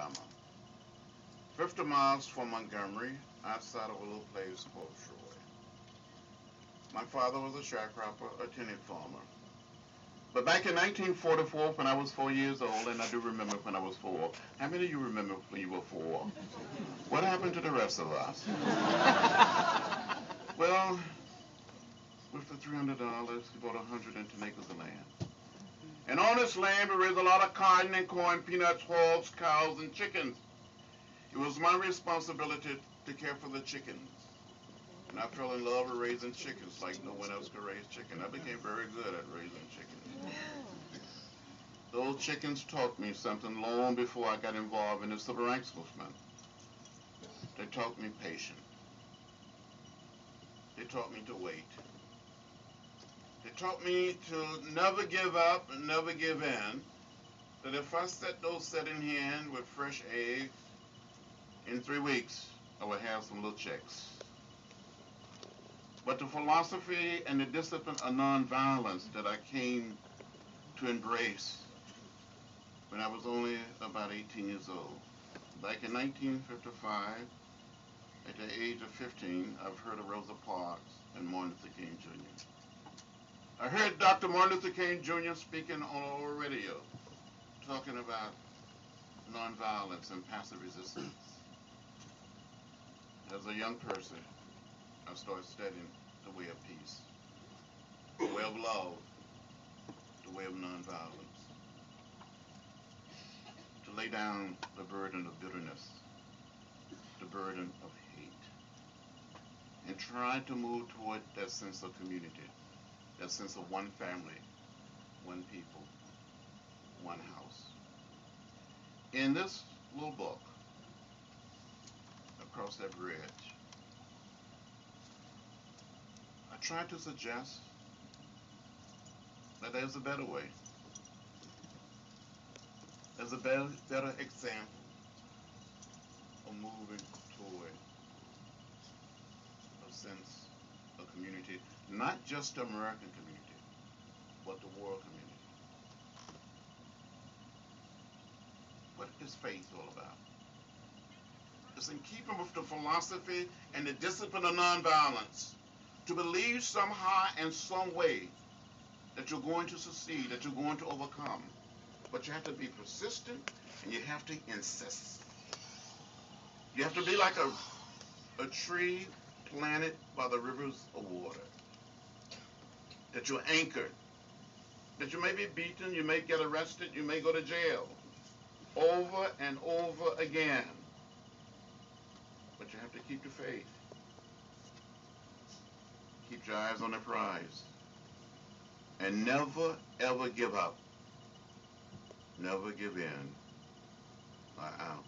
Alabama, 50 miles from Montgomery, outside of a little place called Troy. My father was a sharecropper, a tenant farmer. But back in 1944, when I was 4 years old, and I do remember when I was 4, how many of you remember when you were 4? What happened to the rest of us? Well, with the $300, he bought 110 acres of land. And on this land, we raised a lot of cotton and corn, peanuts, hogs, cows, and chickens. It was my responsibility to care for the chickens. And I fell in love with raising chickens like no one else could raise chickens. I became very good at raising chickens. Those chickens taught me something long before I got involved in the civil rights movement. They taught me patience. They taught me to wait. They taught me to never give up and never give in. That if I set those set in hand with fresh eggs, in 3 weeks, I would have some little chicks. But the philosophy and the discipline of nonviolence that I came to embrace when I was only about 18 years old. Back in 1955, at the age of 15, I've heard of Rosa Parks and Martin Luther King Jr. I heard Dr. Martin Luther King Jr. speaking on our radio, talking about nonviolence and passive resistance. As a young person, I started studying the way of peace, the way of love, the way of nonviolence, to lay down the burden of bitterness, the burden of hate, and try to move toward that sense of community, that sense of one family, one people, one house. In this little book, Across That Bridge, I try to suggest that there's a better way. There's a better example of moving toward a sense of community, not just the American community, but the world community. What is faith all about? It's in keeping with the philosophy and the discipline of nonviolence, to believe somehow in some way that you're going to succeed, that you're going to overcome. But you have to be persistent and you have to insist. You have to be like a tree planted by the rivers of water. That you're anchored. That you may be beaten, you may get arrested, you may go to jail. Over and over again. But you have to keep the faith. Keep your eyes on the prize. And never, ever give up. Never give in. Out.